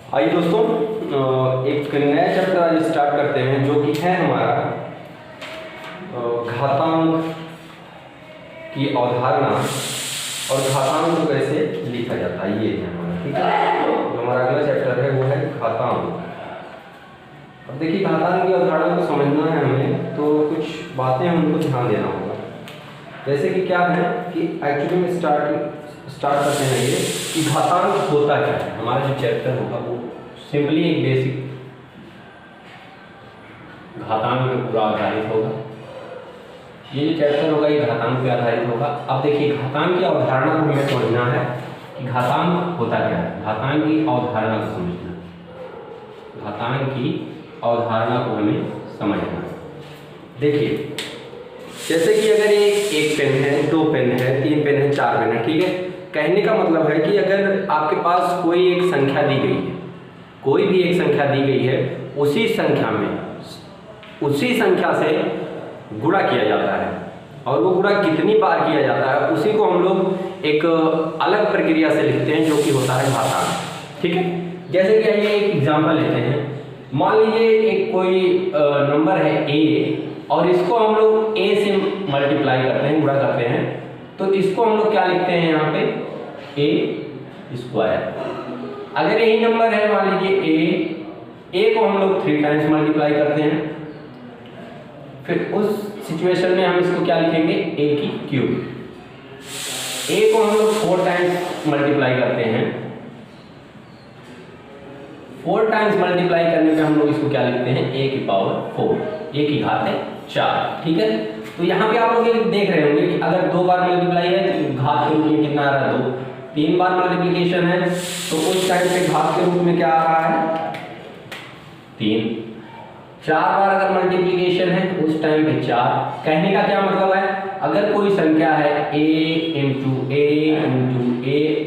आइए दोस्तों, एक नया चैप्टर आज स्टार्ट करते हैं जो कि है हमारा घातांक की अवधारणा और घातांक को कैसे लिखा जाता है। ये है हमारा, ठीक है। जो हमारा अगला चैप्टर है वो है घातांक। अब देखिए, घातांक की अवधारणा को समझना है हमें, तो कुछ बातें हमको ध्यान देना होगा। जैसे कि क्या है कि एक्चुअली में स्टार्ट करते हैं ये कि घातांक होता क्या है। हमारा जो चैप्टर होगा वो सिंपली एक बेसिक घातांक पे पूरा आधारित होगा। ये जो चैप्टर होगा ये घातांक पे आधारित होगा। अब देखिए, घातांक की अवधारणा को हमें समझना है कि घातांक होता क्या है। घातांक की अवधारणा को समझना, घातांक की अवधारणा को हमें समझना। देखिए, जैसे कि अगर एक पेन है, 2 पेन है, 3 पेन है, 4 पेन है, ठीक है। कहने का मतलब है कि अगर आपके पास कोई एक संख्या दी गई है, कोई भी एक संख्या दी गई है, उसी संख्या में उसी संख्या से गुणा किया जाता है, और वो गुणा कितनी बार किया जाता है उसी को हम लोग एक अलग प्रक्रिया से लिखते हैं, जो कि होता है घातांक, ठीक है। जैसे कि आइए एक एग्जांपल लेते हैं। मान लीजिए एक कोई नंबर है a, और इसको हम लोग a से मल्टीप्लाई करते हैं, गुणा करते हैं, तो इसको हम लोग क्या लिखते हैं यहाँ पे, a स्क्वायर। अगर यही नंबर है, मान लीजिए a को हम लोग 3 टाइम्स मल्टीप्लाई करते हैं, फिर उस सिचुएशन में हम इसको क्या लिखेंगे, a की क्यूब। a को हम लोग 4 टाइम्स मल्टीप्लाई करते हैं, 4 टाइम्स मल्टीप्लाई करने पे हम लोग इसको क्या लिखते हैं, a की पावर 4, a की घात है 4, ठीक है। तो यहाँ पे आप लोग देख रहे होंगे कि अगर 2 बार मल्टीप्लाई है तो घात के रूप में कितना आ रहा है, 2। 3 बार मल्टीप्लिकेशन है तो उस टाइम पे घात के रूप में क्या आ रहा है, 3। 4 बार अगर मल्टीप्लिकेशन है उस टाइम पे 4। कहने का क्या मतलब है, अगर कोई संख्या है a into a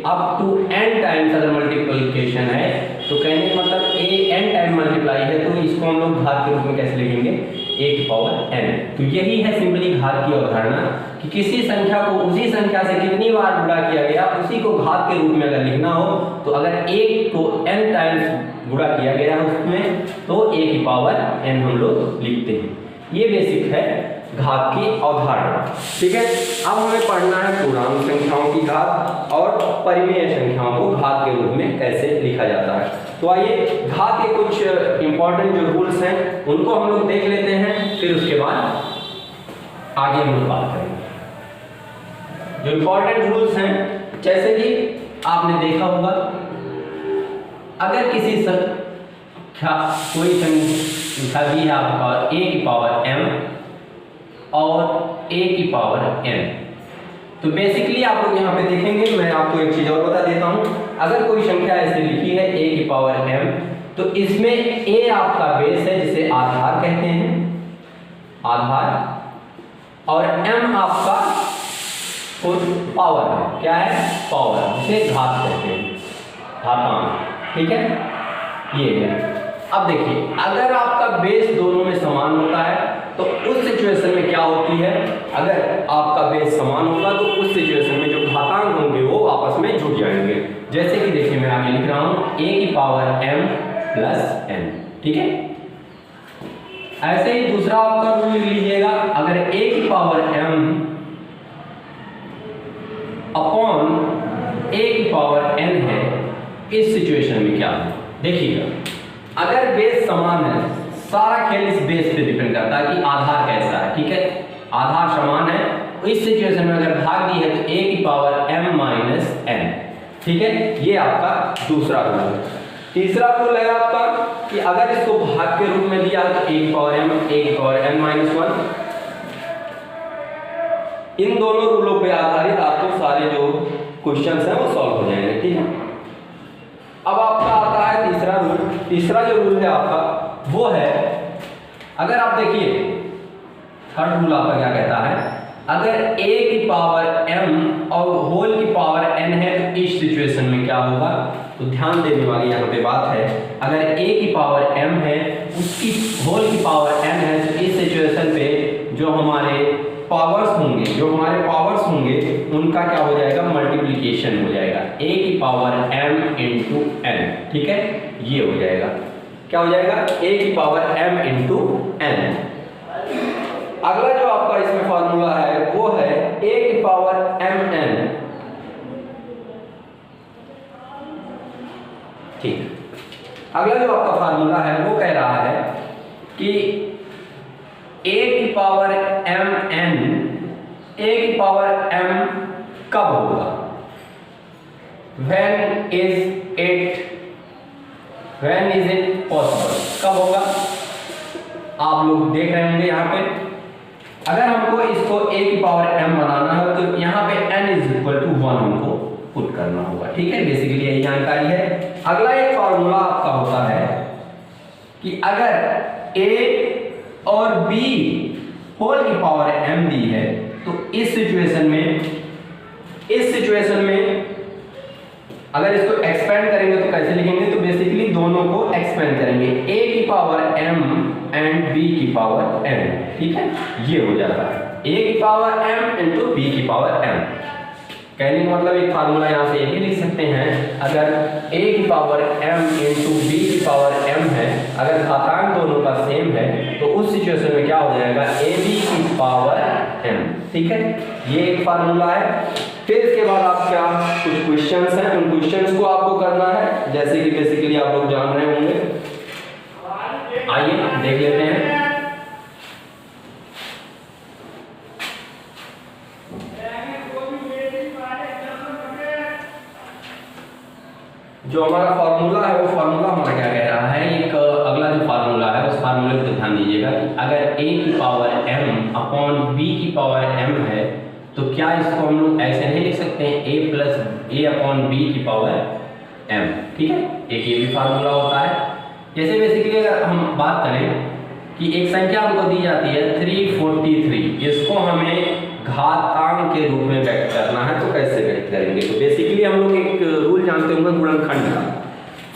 up to n times अगर मल्टीप्लिकेशन है, तो कहने का मतलब a n टाइम मल्टीप्लाई है, तो इसको हम लोग घात के रूप में कैसे लिखेंगे, a की पावर n। तो यही है सिंपली घात की अवधारणा कि किसी संख्या को उसी संख्या से कितनी बार गुणा किया गया, उसी को घात के रूप में अगर लिखना हो, तो अगर एक को n टाइम्स गुणा किया गया है उसमें, तो a की पावर n हम लोग लिखते हैं। ये बेसिक है घात की अवधारणा, ठीक है। अब हमें पढ़ना है पूर्णांक संख्याओं की घात और परिमेय संख्याओं को घात के रूप में कैसे लिखा जाता है। तो आइए, घात के कुछ इंपॉर्टेंट जो रूल्स हैं उनको हम लोग देख लेते हैं, फिर उसके बाद आगे हम लोग बात करेंगे। जो इंपॉर्टेंट रूल्स हैं, जैसे कि आपने देखा होगा, अगर किसी संख्या कोई संख्या दी है आपका a की पावर m और a की पावर n, तो बेसिकली आप लोग यहाँ पे देखेंगे, मैं आपको एक चीज और बता देता हूँ। अगर कोई संख्या ऐसे लिखी है a की पावर m, तो इसमें a आपका बेस है जिसे आधार कहते हैं, आधार, और m आपका पावर है, क्या है, पावर, जिसे घात कहते हैं, घातांक, ठीक है। ये है। अब देखिए, अगर आपका बेस दोनों में समान होता है तो उस सिचुएशन में क्या होती है, अगर आपका बेस समान होगा तो उस सिचुएशन में जो घातांक होंगे वो आपस में जुड़ जाएंगे। जैसे कि देखिए, मैं आगे लिख रहा हूं a की पावर m प्लस n, ठीक है। ऐसे ही दूसरा आपका रूल लीजिएगा, अगर a की पावर m अपॉन a की पावर n है, इस सिचुएशन में क्या है, देखिएगा, अगर बेस समान है, सारा खेल इस बेस पे डिपेंड करता है कि आधार कैसा है, ठीक है। आधार समान है, इस सिचुएशन में अगर भाग दी है तो a की पावर m माइनस n, ठीक है। ये आपका दूसरा रूल है। तीसरा रूल है आपका कि अगर इसको भाग के रूप में दिया है तो a की पावर m, a की पावर n माइनस 1। इन दोनों रूलों पे आधारित आपको सारे जो क्वेश्चंस हैं वो सॉल्व हो जाएंगे, ठीक है। अब आपका आता है तीसरा रूल। तीसरा जो रूल है आपका वो है, अगर आप देखिए, थर्ड रूल आपका क्या कहता है, अगर a की पावर m और होल की पावर n है तो इस सिचुएशन में क्या होगा, तो ध्यान देने वाली यहाँ पे बात है, अगर a की पावर m है, उसकी होल की पावर n है, तो इस सिचुएशन पे जो हमारे पावर्स होंगे, जो हमारे पावर्स होंगे उनका क्या हो जाएगा, मल्टीप्लिकेशन हो जाएगा, a की पावर m इंटू n, ठीक है, ये हो जाएगा, क्या हो जाएगा, a की पावर m इंटू n। अगला जो आपका इसमें फॉर्मूला है वो है a की पावर mn, ठीक। अगला जो आपका फार्मूला है वो कह रहा है कि a की पावर mn, a की पावर m कब होगा, when is it possible, कब होगा। आप लोग देख रहे होंगे यहाँ पे, अगर हमको इसको a की पावर m बनाना है तो यहाँ पे n इज इक्वल टू 1 हमको पुट करना होगा, ठीक है, बेसिकली यही जानकारी है। अगला एक फॉर्मूला आपका होता है कि अगर a और b होल की पावर m दी है तो इस सिचुएशन में अगर इसको एक्सपेंड करेंगे तो कैसे लिखेंगे, तो बेसिकली दोनों को एक्सपेंड करेंगे, a की पावर m एंड b की पावर m, ठीक है, ये हो जाता है a की पावर m इंटू b की पावर m। कहने का मतलब एक फार्मूला यहाँ से ये लिख सकते हैं, अगर a की पावर m इंटू b की पावर m है, अगर घातांक दोनों का सेम है तो उस सिचुएशन में क्या हो जाएगा, ab की पावर m, ठीक है, ये एक फार्मूला है। फिर इसके बाद आपका कुछ क्वेश्चंस हैं, उन क्वेश्चंस को आपको करना है, जैसे कि बेसिकली आप लोग जान रहे होंगे, आइए देख लेते हैं। जो हमारा फार्मूला है वो फार्मूला हमारा क्या कह रहा है, एक अगला जो फार्मूला है उस फार्मूले को ध्यान दीजिएगा कि अगर a की पावर m अपॉन b की पावर m है तो क्या इसको हम लोग ऐसे नहीं लिख सकते हैं, a plus a upon b की पावर m, ठीक है, एक ये भी फार्मूला होता है। जैसे बेसिकली अगर हम बात करें कि एक संख्या हमको दी जाती है 343, इसको हमें घातांक के रूप में व्यक्त करना है, तो कैसे व्यक्त करेंगे, तो बेसिकली हम लोग एक रूल जानते होंगे गुणनखंड का,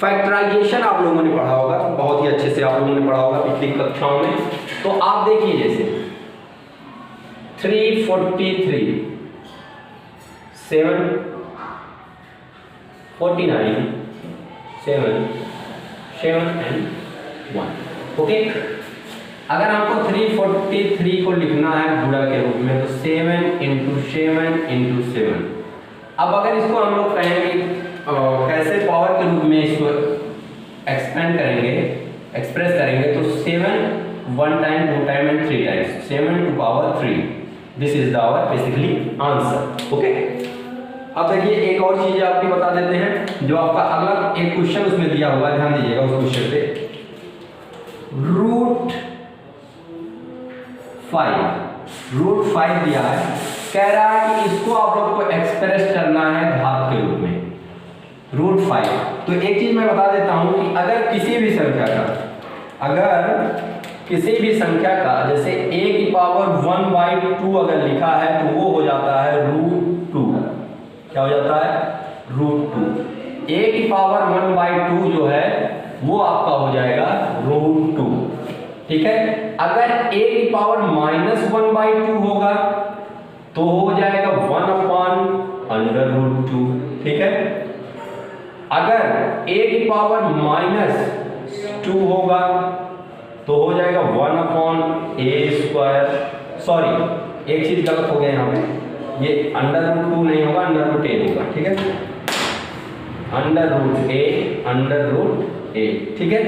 फैक्टराइजेशन आप लोगों ने पढ़ा होगा, बहुत ही अच्छे से आप लोगों ने पढ़ा होगा पिछली कक्षाओं में। तो आप देखिए जैसे 343 749 7 एंड 1, ओके। अगर हमको 343 को लिखना है गुणा के रूप में तो 7 इंटू 7। अब अगर इसको हम लोग कहेंगे कैसे पावर के रूप में इसको एक्सपेंड करेंगे, एक्सप्रेस करेंगे, तो 7 1 time 2 time and 3 times 7 to power 3, this is the our basically answer, okay. अब देखिए एक और चीज आपकी बता देते हैं, जो आपका अगला एक क्वेश्चन उसमें दिया हुआ है, ध्यान दीजिएगा उस क्वेश्चन पे, रूट 5 दिया है, कह रहा है कि इसको आप लोग को एक्सप्रेस करना है घात के रूप में, रूट 5। तो एक चीज मैं बता देता हूं कि अगर किसी भी संख्या का जैसे a की पावर 1/2 अगर लिखा है तो वो हो जाता है रूट 2, क्या हो जाता है, रूट 2। a की पावर 1/2 जो है वो आपका हो जाएगा रूट 2, ठीक है। अगर a की पावर -1/2 होगा तो हो जाएगा 1/√2, ठीक है। अगर a की पावर -2 होगा तो हो जाएगा 1/a²। सॉरी, एक चीज गलत हो गया यहाँ पे, ये √2 नहीं होगा, √a होगा, ठीक है, √a, ठीक है।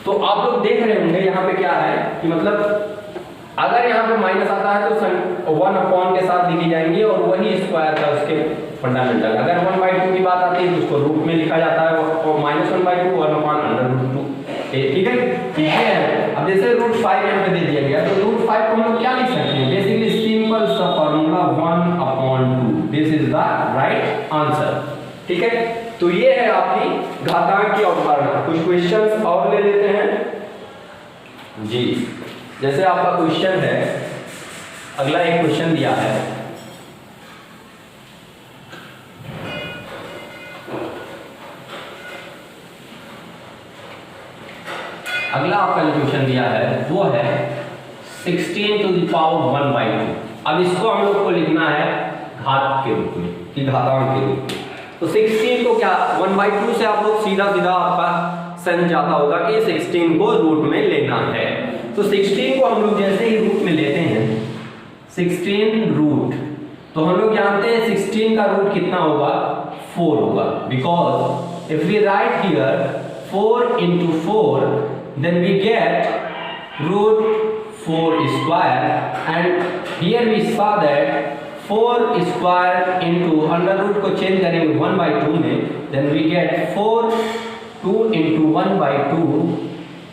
तो आप लोग देख रहे होंगे यहाँ पे क्या है कि मतलब अगर यहाँ पे माइनस आता है तो 1 के साथ लिखी जाएंगी और वही स्क्वायर का उसके फंडामेंटल। अगर 1/2 की बात आती है तो उसको रूट में लिखा जाता है और -1/2 1/√2, ठीक है। ये है, अब जैसे √5 यहाँ पे दे दिया गया तो √5 को हम लोग क्या लिख सकते हैं, बेसिकली सिंपल सा formula 1/2, this is the right answer, ठीक है। तो ये है आपकी घातांक की अवधारणा। कुछ क्वेश्चंस और ले लेते हैं जी। जैसे आपका क्वेश्चन है, अगला एक क्वेश्चन दिया है, अगला आपका जो क्वेश्चन दिया है वो है 16 to the power 1/2। अब इसको हम लोग को लिखना है घात के रूप में कि घातांक के रूप में। तो 16 को क्या 1/2 से आप लोग सीधा सीधा आपका समझ जाता होगा कि 16 को रूट में लेना है। तो 16 को हम लोग जैसे ही रूट में लेते हैं 16 रूट, तो हम लोग जानते हैं 16 का रूट कितना होगा 4 होगा, because if we write here 4 into 4 then we get root 4 square, and here we saw that 4 square into under root को चेंज करेंगे 1/2 में, then we get 4 2 into 1/2,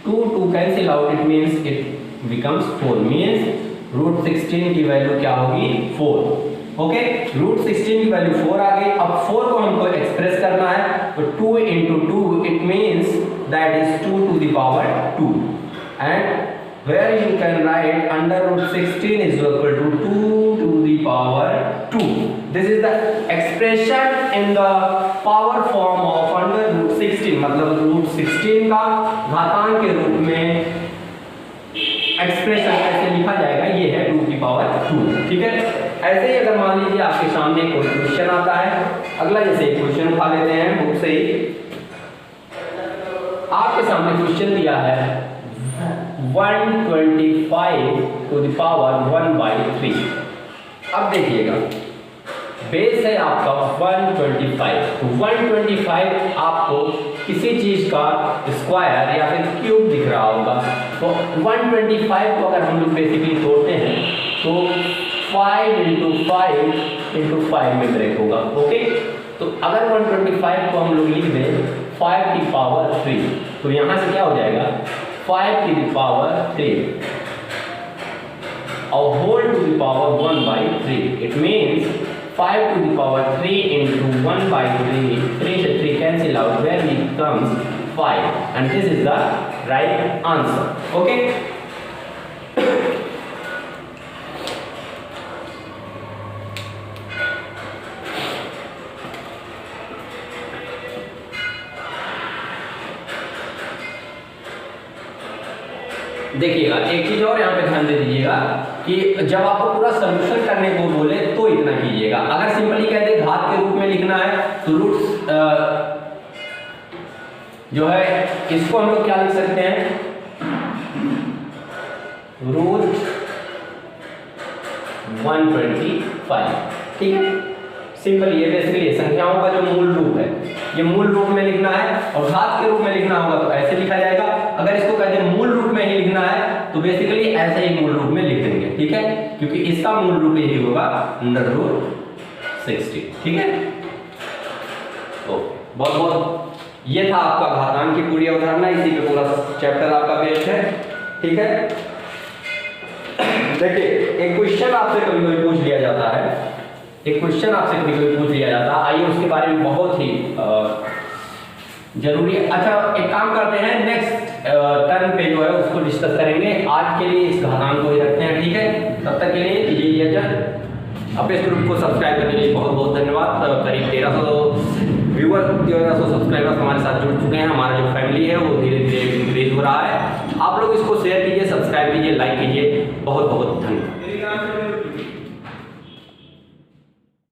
2 cancel out, it means it becomes 4, means root 16 की value क्या होगी 4। Okay, root 16 की value 4 आ गई। अब 4 को हमको एक्सप्रेस करना है, तो 2 into 2 it means that is 2 to the power 2, and where you can write under root 16 is equal to 2 to the power 2। this is the expression in the power form of under root 16, मतलब root 16 का घातांक के रूप में expression कैसे लिखा जाएगा, ये है 2 की पावर 2। ठीक है, ऐसे ही अगर मान लीजिए आपके सामने कोई क्वेश्चन आता है, अगला जैसे क्वेश्चन उठा लेते हैं बुक से ही, आपके सामने क्वेश्चन दिया है 125 to the power 1/3। अब देखिएगा बेस है आपका 125, तो 125 आपको किसी चीज का स्क्वायर या फिर क्यूब दिख रहा होगा, तो 125 को अगर हम लोग बेसिकली तोड़ते हैं तो 5 into 5 into 5 में ब्रेक होगा। ओके, तो अगर 125 को हम लोग लिख दें 5 की पावर 3, तो यहाँ से क्या हो जाएगा 5 की पावर 3 और whole to the power 1/3, it means 5 to the power 3 into 1/3, 3 से 3 cancel out, where it comes 5, and this is the right answer। okay, देखिएगा एक चीज और यहाँ पे ध्यान दे दीजिएगा कि जब आपको पूरा सॉल्यूशन करने को बोले तो इतना कीजिएगा। अगर सिंपली कह दे घात के रूप में लिखना है तो रूट जो है इसको हम लोग क्या लिख सकते हैं, रूट 125। ठीक है, सिंपल ये बेसिकली संख्याओं का जो मूल रूप है ये मूल रूप में लिखना है, और घात के रूप में लिखना होगा तो ऐसे लिखा जाएगा। अगर इसको कहते हैं मूल रूप में ही लिखना है तो बेसिकली ऐसे ही मूल रूप में लिख देंगे। ठीक है, क्योंकि इसका मूल रूप यही होगा अंडर रूट 60। ठीक है, तो बहुत बहुत ये था आपका घातांक की पूरी अवधारणा, इसी पे पूरा चैप्टर आपका बेस्ड है। ठीक है, देखिए एक क्वेश्चन आपसे कभी कभी पूछ लिया जाता है, आइए उसके बारे में बहुत ही जरूरी है। अच्छा, एक काम करते हैं, नेक्स्ट टर्म पे जो है उसको डिस्कस करेंगे। आज के लिए इस घातांक को ही रखते हैं। ठीक है, तब तक के लिए दीजिए इजाजत। अपने इस ग्रुप को सब्सक्राइब करने के लिए बहुत बहुत धन्यवाद। करीब 1300 व्यूअर 1300 सब्सक्राइबर्स हमारे साथ जुड़ चुके हैं। हमारा जो फैमिली है वो धीरे धीरे इंक्रीज हो रहा है। आप लोग इसको शेयर कीजिए, सब्सक्राइब कीजिए, लाइक कीजिए। बहुत बहुत धन्यवाद।